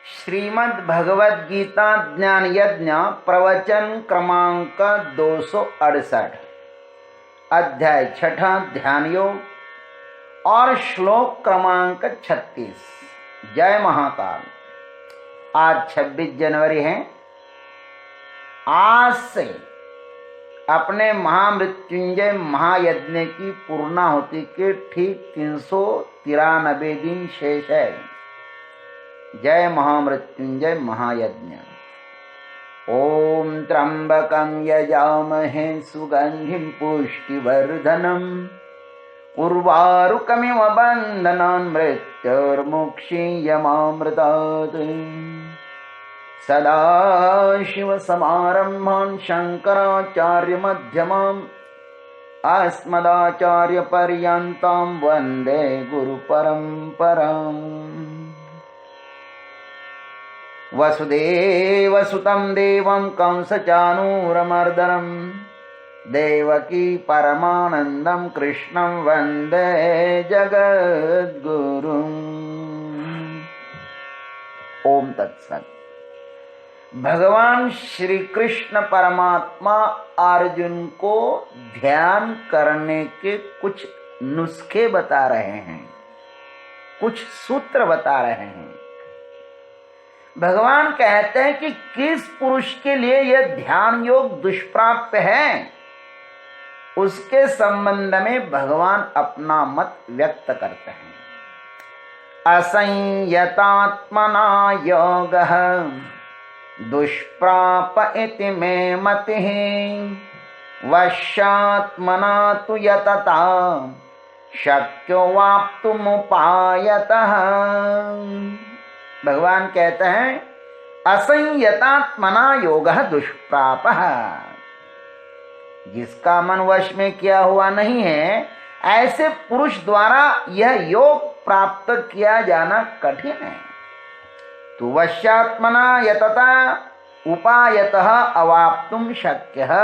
श्रीमद् भगवद गीता ज्ञान यज्ञ प्रवचन क्रमांक 268 अध्याय 6 ध्यान योग और श्लोक क्रमांक 36। जय महाकाल। आज 26 जनवरी है। आज से अपने महामृत्युंजय महायज्ञ की पूर्णाहुति के ठीक 393 दिन शेष है। जय महामृत्युंजय महायज्ञ। ओम त्र्यंबकं यजामहे सुगंधिं पुष्टिवर्धनम् उर्वारुकमिव बन्धनान् मृत्युर्मुक्षीयमामृतात्। सदाशिवसमारम्भान् शङ्कराचार्यमध्यमाम् अस्मदाचार्यपर्यन्तां वन्दे गुरुपरम्पराम्। वसुदेवसुतं देवं कंसचाणूरमर्दनं देवकी परमानंदं कृष्णं वन्दे जगद्गुरुम्। ओम तत्सत्। भगवान श्री कृष्ण परमात्मा अर्जुन को ध्यान करने के कुछ नुस्खे बता रहे हैं, कुछ सूत्र बता रहे हैं। भगवान कहते हैं कि किस पुरुष के लिए यह ध्यान योग दुष्प्राप्य है, उसके संबंध में भगवान अपना मत व्यक्त करते हैं। असंयतात्मना योगः दुष्प्राप इति मे मतिः वश्यात्मना तु यतता शक्यो वाप्तुमुपायतः। भगवान कहते हैं असंयतात्मना योगः दुष्प्रापः। जिसका मन वश में किया हुआ नहीं है, ऐसे पुरुष द्वारा यह योग प्राप्त किया जाना कठिन है। तो वश्यात्मना यतता उपायतः अवाप्तुम शक्यः।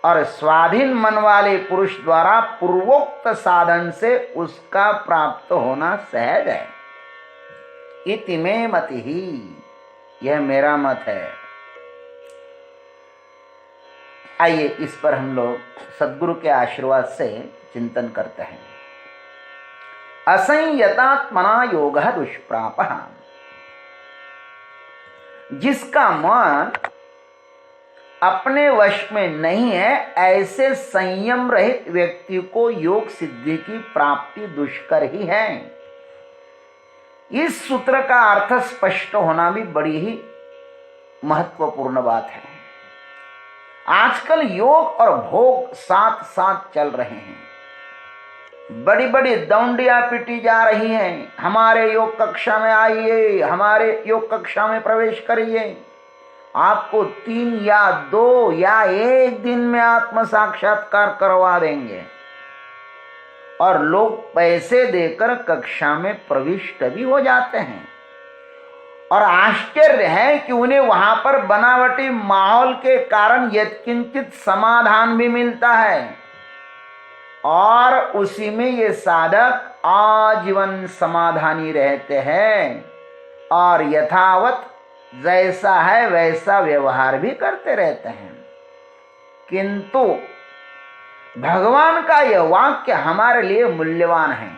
और स्वाधीन मन वाले पुरुष द्वारा पूर्वोक्त साधन से उसका प्राप्त होना सहज है। इति मे मति ही, यह मेरा मत है। आइए इस पर हम लोग सद्गुरु के आशीर्वाद से चिंतन करते हैं। असंयतात्मना योगः दुष्प्रापः। जिसका मन अपने वश में नहीं है, ऐसे संयम रहित व्यक्ति को योग सिद्धि की प्राप्ति दुष्कर ही है। इस सूत्र का अर्थ स्पष्ट होना भी बड़ी ही महत्वपूर्ण बात है। आजकल योग और भोग साथ साथ चल रहे हैं। बड़ी बड़ी दौंडियां पीटी जा रही हैं। हमारे योग कक्षा में आइए, हमारे योग कक्षा में प्रवेश करिए, आपको 3 या 2 या 1 दिन में आत्म साक्षात्कार करवा देंगे। और लोग पैसे देकर कक्षा में प्रविष्ट भी हो जाते हैं। और आश्चर्य है कि उन्हें वहां पर बनावटी माहौल के कारण यत्किंचित समाधान भी मिलता है। और उसी में ये साधक आजीवन समाधानी रहते हैं और यथावत जैसा है वैसा व्यवहार भी करते रहते हैं। किंतु भगवान का यह वाक्य हमारे लिए मूल्यवान है।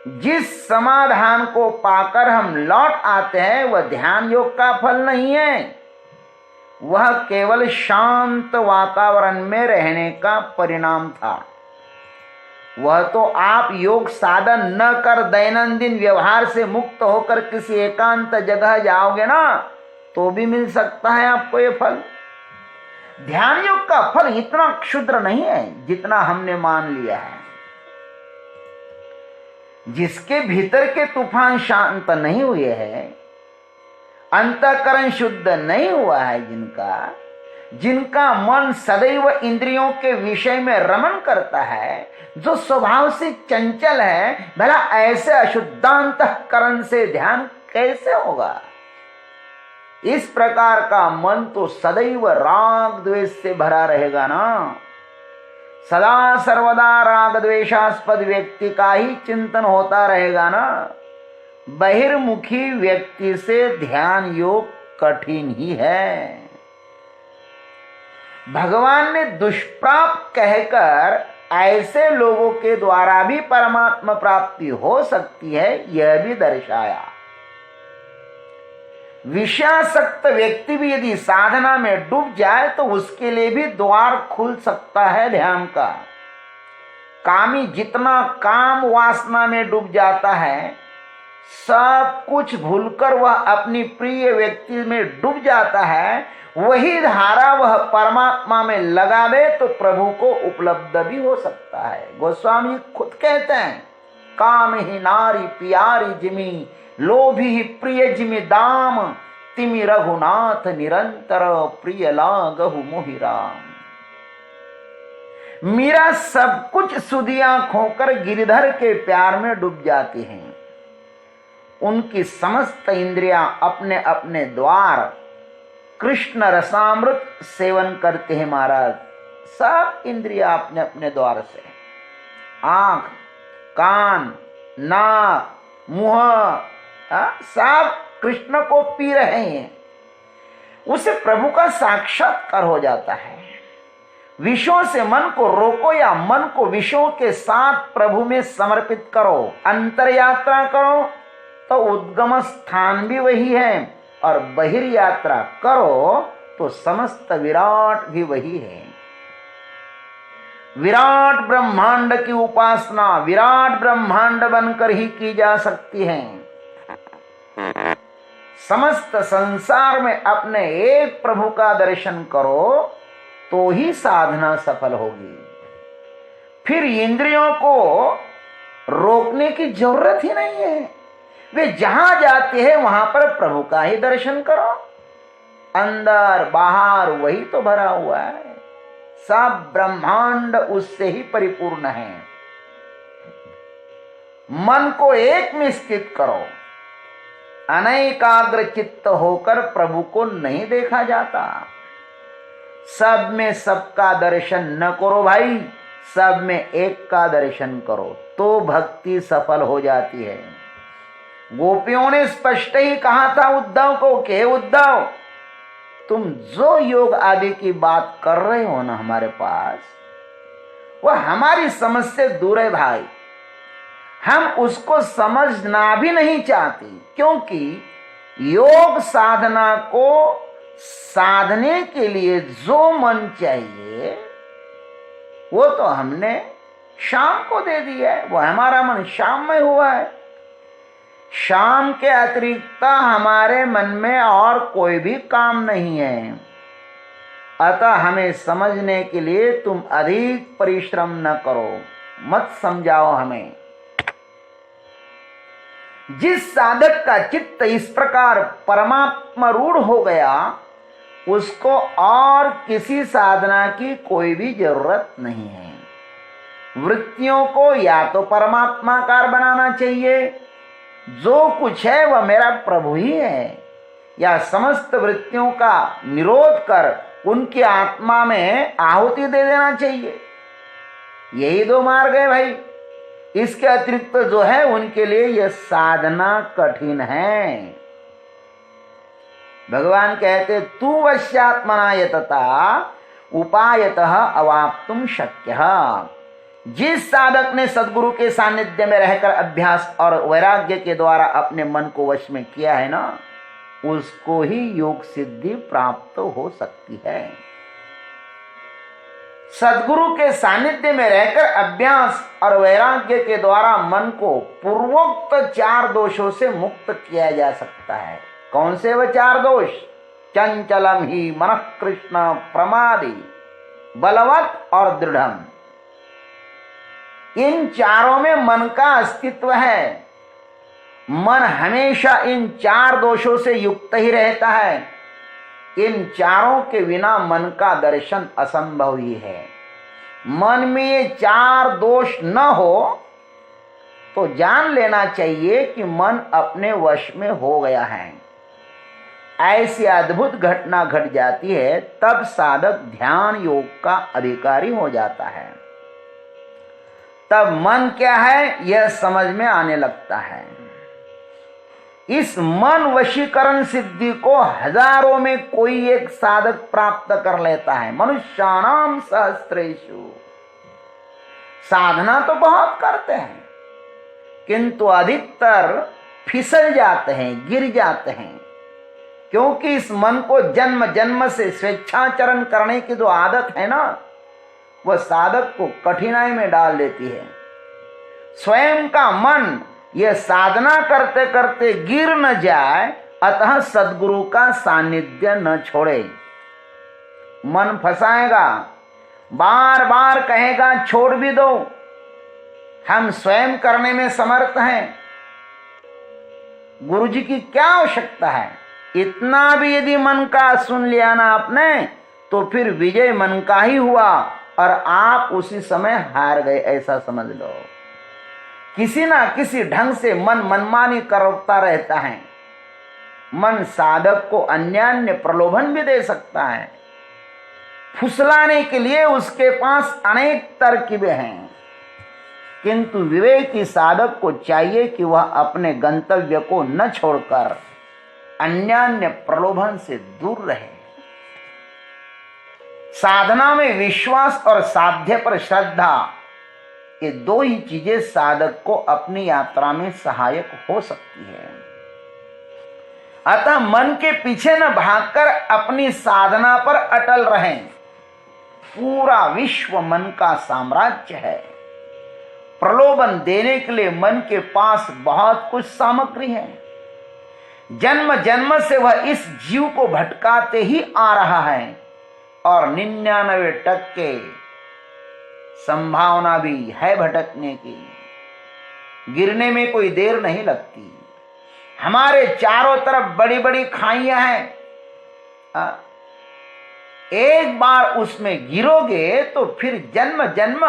जिस समाधान को पाकर हम लौट आते हैं वह ध्यान योग का फल नहीं है, वह केवल शांत वातावरण में रहने का परिणाम था। वह तो आप योग साधन न कर दैनंदिन व्यवहार से मुक्त होकर किसी एकांत जगह जाओगे ना, तो भी मिल सकता है आपको ये फल। ध्यान योग का फल इतना क्षुद्र नहीं है जितना हमने मान लिया है। जिसके भीतर के तूफान शांत नहीं हुए हैं, अंतःकरण शुद्ध नहीं हुआ है, जिनका मन सदैव इंद्रियों के विषय में रमण करता है, जो स्वभाव से चंचल है, भला ऐसे अशुद्धांतःकरण से ध्यान कैसे होगा। इस प्रकार का मन तो सदैव राग द्वेष से भरा रहेगा ना। सदा सर्वदा राग द्वेषास्पद व्यक्ति का ही चिंतन होता रहेगा ना। बहिर्मुखी व्यक्ति से ध्यान योग कठिन ही है। भगवान ने दुष्प्राप्त कहकर ऐसे लोगों के द्वारा भी परमात्मा प्राप्ति हो सकती है, यह भी दर्शाया। विषयासक्त व्यक्ति भी यदि साधना में डूब जाए तो उसके लिए भी द्वार खुल सकता है ध्यान का। कामी जितना काम वासना में डूब जाता है, सब कुछ भूलकर वह अपनी प्रिय व्यक्ति में डूब जाता है, वही धारा वह परमात्मा में लगा दे तो प्रभु को उपलब्ध भी हो सकता है। गोस्वामी खुद कहते हैं, काम ही नारी प्यारी जिमी, लोभी ही प्रिय जिमि दाम, तिमि रघुनाथ निरंतर प्रिय लागहु मोहि राम। मीरा सब कुछ सुधियां खोकर गिरधर के प्यार में डूब जाती हैं। उनकी समस्त इंद्रियां अपने अपने द्वार कृष्ण रसामृत सेवन करते हैं महाराज। सब इंद्रियां अपने अपने द्वार से, आंख, कान, नाक, मुंह, सब कृष्ण को पी रहे हैं। उसे प्रभु का साक्षात्कार हो जाता है। विषयों से मन को रोको या मन को विषयों के साथ प्रभु में समर्पित करो, अंतर यात्रा करो तो उद्गम स्थान भी वही है, और बहिर्यात्रा करो तो समस्त विराट भी वही है। विराट ब्रह्मांड की उपासना विराट ब्रह्मांड बनकर ही की जा सकती है। समस्त संसार में अपने एक प्रभु का दर्शन करो तो ही साधना सफल होगी। फिर इंद्रियों को रोकने की जरूरत ही नहीं है। वे जहां जाते हैं वहां पर प्रभु का ही दर्शन करो। अंदर बाहर वही तो भरा हुआ है, सब ब्रह्मांड उससे ही परिपूर्ण है। मन को एक में स्थित करो। अनैकाग्र चित्त होकर प्रभु को नहीं देखा जाता। सब में सबका दर्शन न करो भाई, सब में एक का दर्शन करो तो भक्ति सफल हो जाती है। गोपियों ने स्पष्ट ही कहा था उद्धव को कि उद्धव, तुम जो योग आदि की बात कर रहे हो ना हमारे पास, वह हमारी समझ से दूर है भाई। हम उसको समझना भी नहीं चाहते, क्योंकि योग साधना को साधने के लिए जो मन चाहिए वो तो हमने शाम को दे दिया है। वह हमारा मन शाम में हुआ है। शाम के अतिरिक्त हमारे मन में और कोई भी काम नहीं है। अतः हमें समझने के लिए तुम अधिक परिश्रम न करो, मत समझाओ हमें। जिस साधक का चित्त इस प्रकार परमात्मा रूढ़ हो गया, उसको और किसी साधना की कोई भी जरूरत नहीं है। वृत्तियों को या तो परमात्माकार बनाना चाहिए, जो कुछ है वह मेरा प्रभु ही है, या समस्त वृत्तियों का निरोध कर उनकी आत्मा में आहुति दे देना चाहिए। यही दो मार्ग है भाई। इसके अतिरिक्त जो है उनके लिए यह साधना कठिन है। भगवान कहते तू वश्यात्मना यतता उपायतः अवाप्तुम शक्यः। जिस साधक ने सद्गुरु के सानिध्य में रहकर अभ्यास और वैराग्य के द्वारा अपने मन को वश में किया है ना, उसको ही योग सिद्धि प्राप्त हो सकती है। सद्गुरु के सानिध्य में रहकर अभ्यास और वैराग्य के द्वारा मन को पूर्वोक्त 4 दोषों से मुक्त किया जा सकता है। कौन से वह 4 दोष? चंचलम ही मनः कृष्ण प्रमादी बलवत और दृढ़म। इन चारों में मन का अस्तित्व है। मन हमेशा इन 4 दोषों से युक्त ही रहता है। इन चारों के बिना मन का दर्शन असंभव ही है। मन में ये 4 दोष न हो तो जान लेना चाहिए कि मन अपने वश में हो गया है। ऐसी अद्भुत घटना घट जाती है, तब साधक ध्यान योग का अधिकारी हो जाता है। तब मन क्या है यह समझ में आने लगता है। इस मन वशीकरण सिद्धि को हजारों में कोई एक साधक प्राप्त कर लेता है। मनुष्याणाम सहस्रेषु। साधना तो बहुत करते हैं, किंतु अधिकतर फिसल जाते हैं, गिर जाते हैं, क्योंकि इस मन को जन्म जन्म से स्वेच्छाचरण करने की जो आदत है ना, वह साधक को कठिनाई में डाल देती है। स्वयं का मन यह साधना करते करते गिर न जाए, अतः सद्गुरु का सानिध्य न छोड़े। मन फंसाएगा, बार बार कहेगा छोड़ भी दो, हम स्वयं करने में समर्थ हैं, गुरु जी की क्या आवश्यकता है। इतना भी यदि मन का सुन लिया ना आपने, तो फिर विजय मन का ही हुआ और आप उसी समय हार गए, ऐसा समझ लो। किसी ना किसी ढंग से मन मनमानी करता रहता है। मन साधक को अन्यान्य प्रलोभन भी दे सकता है। फुसलाने के लिए उसके पास अनेक तरकीबें हैं, किंतु विवेकी साधक को चाहिए कि वह अपने गंतव्य को न छोड़कर अन्यान्य प्रलोभन से दूर रहे। साधना में विश्वास और साध्य पर श्रद्धा, ये दो ही चीजें साधक को अपनी यात्रा में सहायक हो सकती है। अतः मन के पीछे न भागकर अपनी साधना पर अटल रहें। पूरा विश्व मन का साम्राज्य है। प्रलोभन देने के लिए मन के पास बहुत कुछ सामग्री है। जन्म जन्म से वह इस जीव को भटकाते ही आ रहा है और 99% संभावना भी है भटकने की। गिरने में कोई देर नहीं लगती। हमारे चारों तरफ बड़ी बड़ी खाइयां हैं। एक बार उसमें गिरोगे तो फिर जन्म जन्म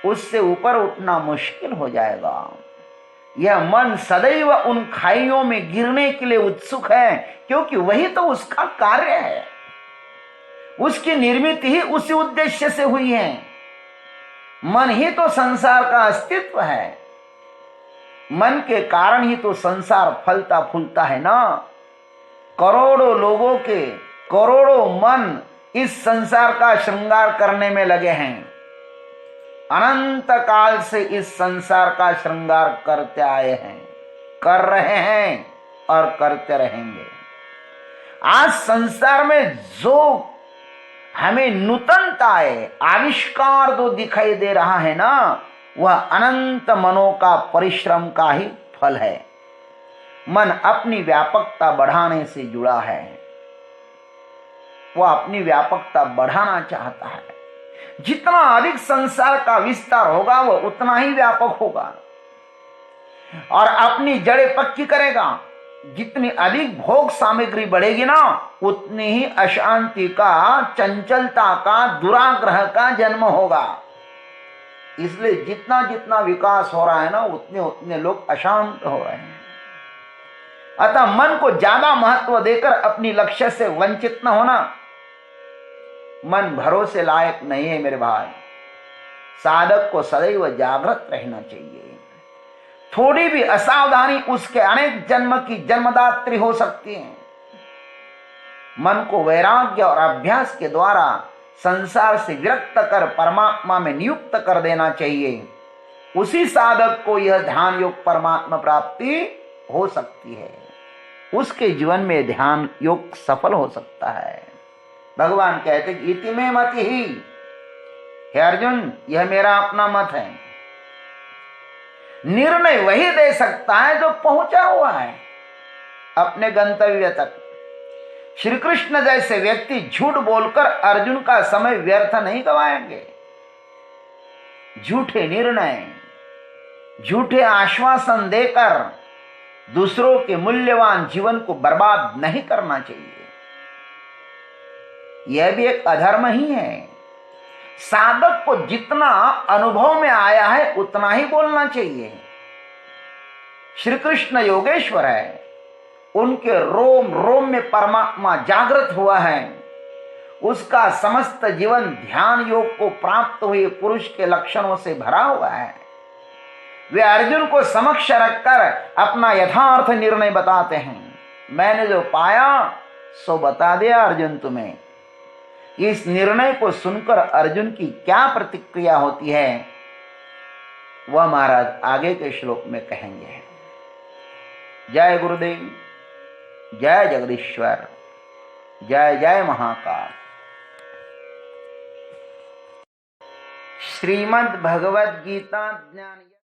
उससे ऊपर उठना मुश्किल हो जाएगा। यह मन सदैव उन खाइयों में गिरने के लिए उत्सुक है, क्योंकि वही तो उसका कार्य है। उसकी निर्मित ही उसी उद्देश्य से हुई है। मन ही तो संसार का अस्तित्व है। मन के कारण ही तो संसार फलता फूलता है ना। करोड़ों लोगों के करोड़ों मन इस संसार का श्रृंगार करने में लगे हैं। अनंत काल से इस संसार का श्रृंगार करते आए हैं, कर रहे हैं और करते रहेंगे। आज संसार में जो हमें नूतनताएं, आविष्कार जो दिखाई दे रहा है ना, वह अनंत मनों का परिश्रम का ही फल है। मन अपनी व्यापकता बढ़ाने से जुड़ा है। वह अपनी व्यापकता बढ़ाना चाहता है। जितना अधिक संसार का विस्तार होगा वह उतना ही व्यापक होगा और अपनी जड़ें पक्की करेगा। जितनी अधिक भोग सामग्री बढ़ेगी ना, उतनी ही अशांति का, चंचलता का, दुराग्रह का जन्म होगा। इसलिए जितना जितना विकास हो रहा है ना, उतने उतने लोग अशांत हो रहे हैं। अतः मन को ज्यादा महत्व देकर अपनी लक्ष्य से वंचित न होना। मन भरोसे लायक नहीं है मेरे भाई। साधक को सदैव जागृत रहना चाहिए। थोड़ी भी असावधानी उसके अनेक जन्म की जन्मदात्री हो सकती है। मन को वैराग्य और अभ्यास के द्वारा संसार से विरक्त कर परमात्मा में नियुक्त कर देना चाहिए। उसी साधक को यह ध्यान योग परमात्मा प्राप्ति हो सकती है। उसके जीवन में ध्यान योग सफल हो सकता है। भगवान कहते कि इति में मत ही, हे अर्जुन, यह मेरा अपना मत है। निर्णय वही दे सकता है जो पहुंचा हुआ है अपने गंतव्य तक। श्री कृष्ण जैसे व्यक्ति झूठ बोलकर अर्जुन का समय व्यर्थ नहीं गवाएंगे। झूठे निर्णय, झूठे आश्वासन देकर दूसरों के मूल्यवान जीवन को बर्बाद नहीं करना चाहिए। यह भी एक अधर्म ही है। साधक को जितना अनुभव में आया है उतना ही बोलना चाहिए। श्री कृष्ण योगेश्वर है। उनके रोम रोम में परमात्मा जागृत हुआ है। उसका समस्त जीवन ध्यान योग को प्राप्त हुए पुरुष के लक्षणों से भरा हुआ है। वे अर्जुन को समक्ष रखकर अपना यथार्थ निर्णय बताते हैं। मैंने जो पाया सो बता दिया अर्जुन तुम्हें। इस निर्णय को सुनकर अर्जुन की क्या प्रतिक्रिया होती है वह महाराज आगे के श्लोक में कहेंगे। जय गुरुदेव, जय जगदीश्वर, जय जय महाकाल। श्रीमद् भगवद गीता ज्ञान